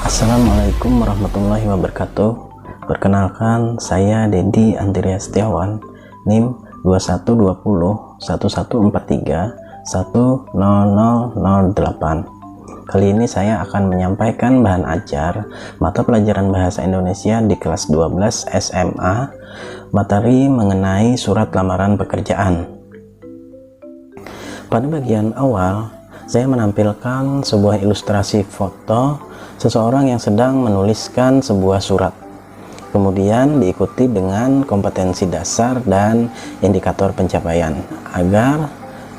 Assalamualaikum warahmatullahi wabarakatuh. Perkenalkan, saya Dedi Andreas Setiawan, NIM 21201143100008. Kali ini saya akan menyampaikan bahan ajar mata pelajaran Bahasa Indonesia di kelas 12 SMA, materi mengenai surat lamaran pekerjaan. Pada bagian awal, saya menampilkan sebuah ilustrasi foto seseorang yang sedang menuliskan sebuah surat. Kemudian diikuti dengan kompetensi dasar dan indikator pencapaian agar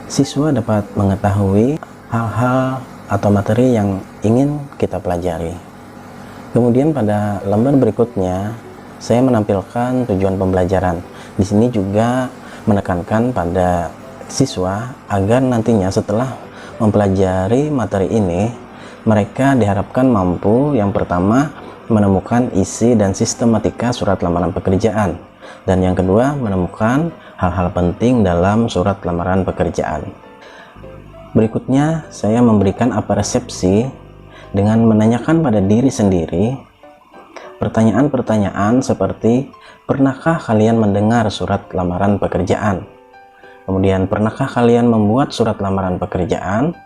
siswa dapat mengetahui hal-hal atau materi yang ingin kita pelajari. Kemudian pada lembar berikutnya saya menampilkan tujuan pembelajaran. Di sini juga menekankan pada siswa agar nantinya setelah mempelajari materi ini mereka diharapkan mampu yang pertama menemukan isi dan sistematika surat lamaran pekerjaan, dan yang kedua menemukan hal-hal penting dalam surat lamaran pekerjaan. Berikutnya saya memberikan persepsi dengan menanyakan pada diri sendiri pertanyaan-pertanyaan seperti, pernahkah kalian mendengar surat lamaran pekerjaan? Kemudian, pernahkah kalian membuat surat lamaran pekerjaan?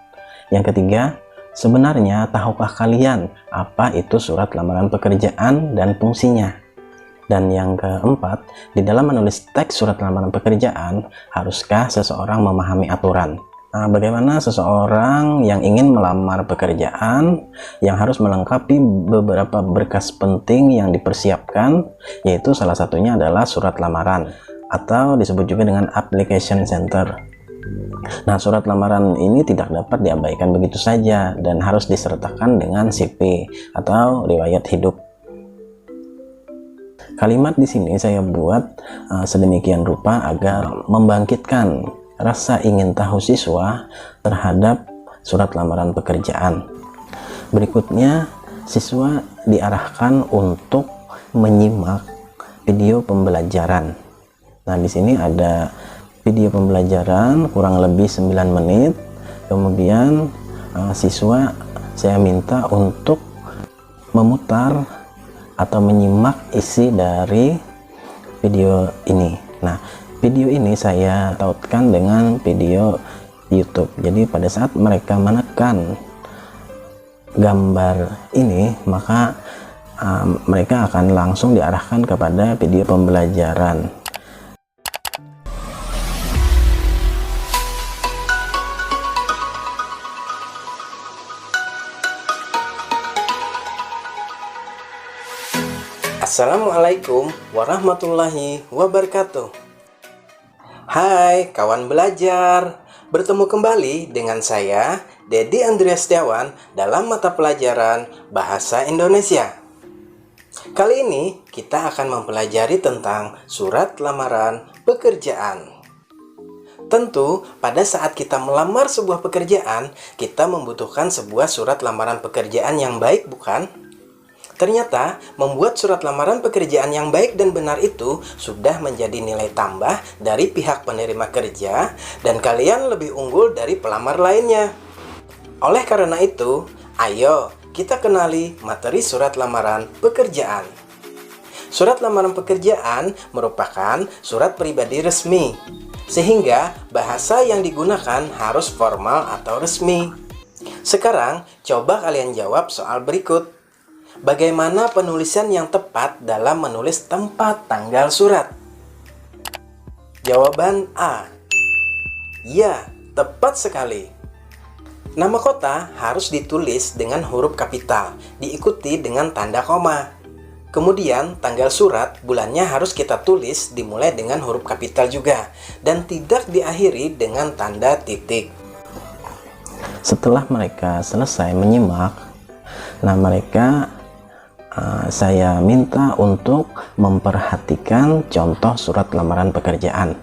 Yang ketiga, sebenarnya tahukah kalian apa itu surat lamaran pekerjaan dan fungsinya? Dan yang keempat, di dalam menulis teks surat lamaran pekerjaan, haruskah seseorang memahami aturan? Bagaimana seseorang yang ingin melamar pekerjaan yang harus melengkapi beberapa berkas penting yang dipersiapkan, yaitu salah satunya adalah surat lamaran atau disebut juga dengan application center. Nah, surat lamaran ini tidak dapat diabaikan begitu saja dan harus disertakan dengan CV atau riwayat hidup. Kalimat di sini saya buat sedemikian rupa agar membangkitkan rasa ingin tahu siswa terhadap surat lamaran pekerjaan. Berikutnya, siswa diarahkan untuk menyimak video pembelajaran. Nah, di sini ada video pembelajaran kurang lebih 9 menit. Kemudian siswa saya minta untuk memutar atau menyimak isi dari video ini. Nah, video ini saya tautkan dengan video YouTube. Jadi pada saat mereka menekan gambar ini, maka mereka akan langsung diarahkan kepada video pembelajaran. Assalamualaikum warahmatullahi wabarakatuh. Hai kawan belajar, bertemu kembali dengan saya Dedi Andreas Setiawan dalam mata pelajaran Bahasa Indonesia. Kali ini kita akan mempelajari tentang surat lamaran pekerjaan. Tentu pada saat kita melamar sebuah pekerjaan, kita membutuhkan sebuah surat lamaran pekerjaan yang baik, bukan? Ternyata, membuat surat lamaran pekerjaan yang baik dan benar itu sudah menjadi nilai tambah dari pihak penerima kerja dan kalian lebih unggul dari pelamar lainnya. Oleh karena itu, ayo kita kenali materi surat lamaran pekerjaan. Surat lamaran pekerjaan merupakan surat pribadi resmi, sehingga bahasa yang digunakan harus formal atau resmi. Sekarang, coba kalian jawab soal berikut. Bagaimana penulisan yang tepat dalam menulis tempat tanggal surat? Jawaban A. Ya, tepat sekali. Nama kota harus ditulis dengan huruf kapital, diikuti dengan tanda koma. Kemudian, tanggal surat bulannya harus kita tulis dimulai dengan huruf kapital juga, dan tidak diakhiri dengan tanda titik. Setelah mereka selesai menyimak, saya minta untuk memperhatikan contoh surat lamaran pekerjaan.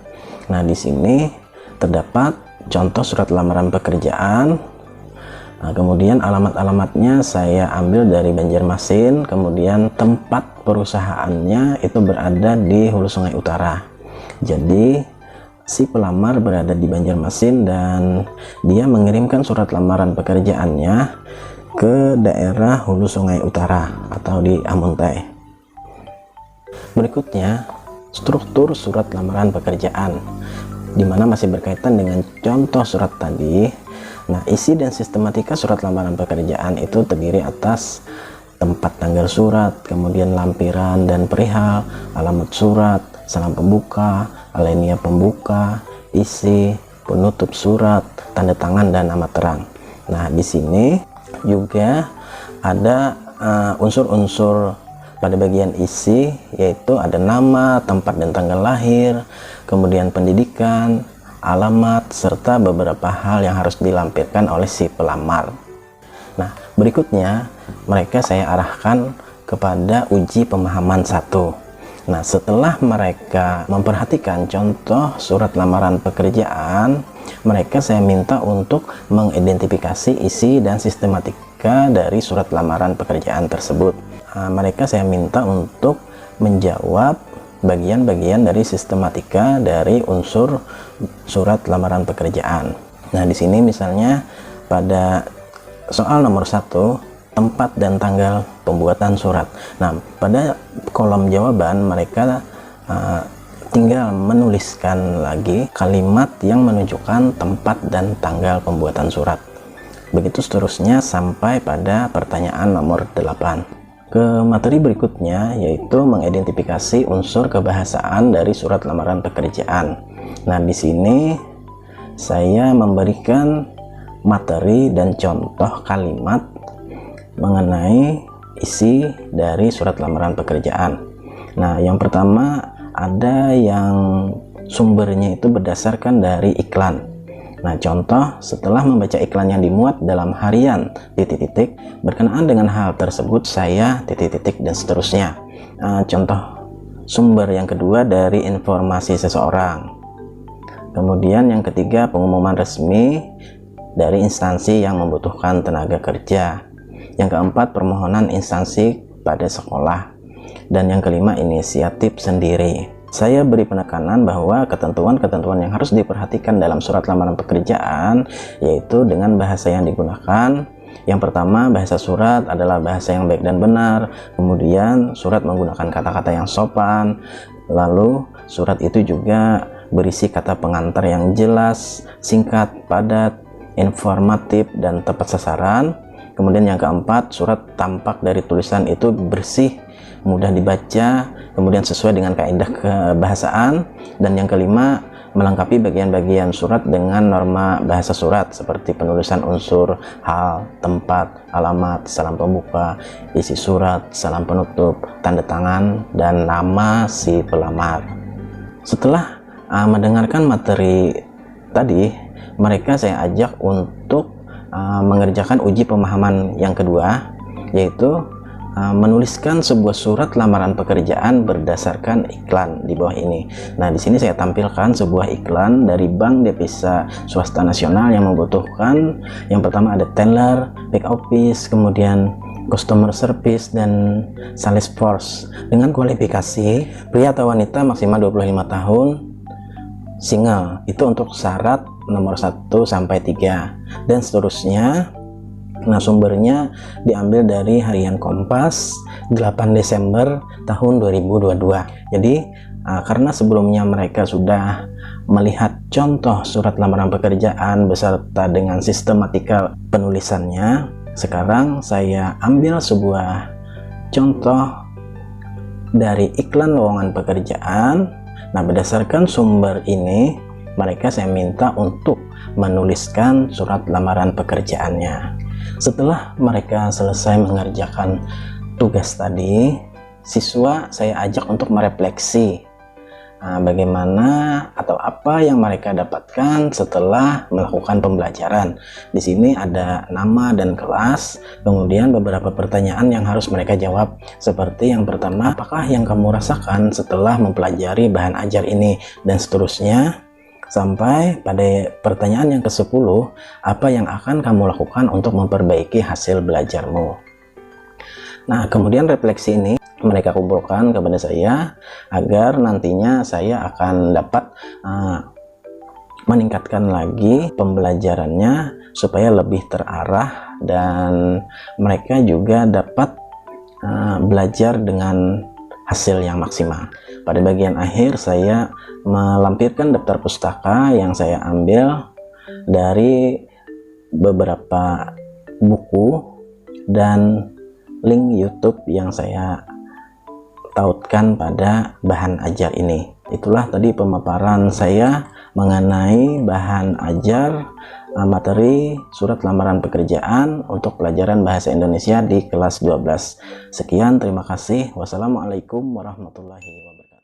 Nah, di sini terdapat contoh surat lamaran pekerjaan. Nah, kemudian alamat-alamatnya saya ambil dari Banjarmasin, kemudian tempat perusahaannya itu berada di Hulu Sungai Utara. Jadi si pelamar berada di Banjarmasin dan dia mengirimkan surat lamaran pekerjaannya ke daerah Hulu Sungai Utara atau di Amuntai. Berikutnya, struktur surat lamaran pekerjaan, di mana masih berkaitan dengan contoh surat tadi. Nah, isi dan sistematika surat lamaran pekerjaan itu terdiri atas tempat tanggal surat, kemudian lampiran dan perihal, alamat surat, salam pembuka, alinea pembuka, isi, penutup surat, tanda tangan, dan nama terang. Nah, di sini juga ada unsur-unsur pada bagian isi, yaitu ada nama, tempat dan tanggal lahir, kemudian pendidikan, alamat, serta beberapa hal yang harus dilampirkan oleh si pelamar. Nah, berikutnya mereka saya arahkan kepada uji pemahaman 1. Nah, setelah mereka memperhatikan contoh surat lamaran pekerjaan, mereka saya minta untuk mengidentifikasi isi dan sistematika dari surat lamaran pekerjaan tersebut. Mereka saya minta untuk menjawab bagian-bagian dari sistematika dari unsur surat lamaran pekerjaan. Nah, di sini misalnya pada soal nomor 1, tempat dan tanggal pembuatan surat. Nah, pada kolom jawaban mereka tinggal menuliskan lagi kalimat yang menunjukkan tempat dan tanggal pembuatan surat. Begitu seterusnya sampai pada pertanyaan nomor 8. Ke materi berikutnya, yaitu mengidentifikasi unsur kebahasaan dari surat lamaran pekerjaan. Nah, di sini saya memberikan materi dan contoh kalimat mengenai isi dari surat lamaran pekerjaan. Nah, yang pertama ada yang sumbernya itu berdasarkan dari iklan. Nah, contoh, setelah membaca iklan yang dimuat dalam harian titik-titik, berkenaan dengan hal tersebut saya titik-titik dan seterusnya. Contoh sumber yang kedua dari informasi seseorang. Kemudian yang ketiga, pengumuman resmi dari instansi yang membutuhkan tenaga kerja. Yang keempat, permohonan instansi pada sekolah. Dan yang kelima, inisiatif sendiri. Saya beri penekanan bahwa ketentuan-ketentuan yang harus diperhatikan dalam surat lamaran pekerjaan, yaitu dengan bahasa yang digunakan. Yang pertama, bahasa surat adalah bahasa yang baik dan benar. Kemudian surat menggunakan kata-kata yang sopan. Lalu surat itu juga berisi kata pengantar yang jelas, singkat, padat, informatif, dan tepat sasaran. Kemudian yang keempat, surat tampak dari tulisan itu bersih, mudah dibaca, kemudian sesuai dengan kaidah kebahasaan. Dan yang kelima, melengkapi bagian-bagian surat dengan norma bahasa surat seperti penulisan unsur, hal, tempat, alamat, salam pembuka, isi surat, salam penutup, tanda tangan, dan nama si pelamar. Setelah mendengarkan materi tadi, mereka saya ajak untuk mengerjakan uji pemahaman yang kedua, yaitu menuliskan sebuah surat lamaran pekerjaan berdasarkan iklan di bawah ini. Nah, di sini saya tampilkan sebuah iklan dari Bank Devisa Swasta Nasional yang membutuhkan, yang pertama ada teller, back office, kemudian customer service, dan sales force dengan kualifikasi pria atau wanita maksimal 25 tahun, single. Itu untuk syarat nomor 1 sampai 3 dan seterusnya. Nah, sumbernya diambil dari harian Kompas 8 Desember tahun 2022. Jadi karena sebelumnya mereka sudah melihat contoh surat lamaran pekerjaan beserta dengan sistematika penulisannya, sekarang saya ambil sebuah contoh dari iklan lowongan pekerjaan. Nah, berdasarkan sumber ini, mereka saya minta untuk menuliskan surat lamaran pekerjaannya. Setelah mereka selesai mengerjakan tugas tadi, siswa saya ajak untuk merefleksi bagaimana atau apa yang mereka dapatkan setelah melakukan pembelajaran. Di sini ada nama dan kelas, kemudian beberapa pertanyaan yang harus mereka jawab. Seperti yang pertama, apakah yang kamu rasakan setelah mempelajari bahan ajar ini, dan seterusnya. Sampai pada pertanyaan yang ke-10, apa yang akan kamu lakukan untuk memperbaiki hasil belajarmu. Nah, kemudian refleksi ini mereka kumpulkan kepada saya agar nantinya saya akan dapat meningkatkan lagi pembelajarannya supaya lebih terarah dan mereka juga dapat belajar dengan hasil yang maksimal. Pada bagian akhir saya melampirkan daftar pustaka yang saya ambil dari beberapa buku dan link YouTube yang saya tautkan pada bahan ajar ini. Itulah tadi pemaparan saya mengenai bahan ajar materi surat lamaran pekerjaan untuk pelajaran bahasa Indonesia di kelas 12. Sekian, terima kasih. Wassalamualaikum warahmatullahi wabarakatuh.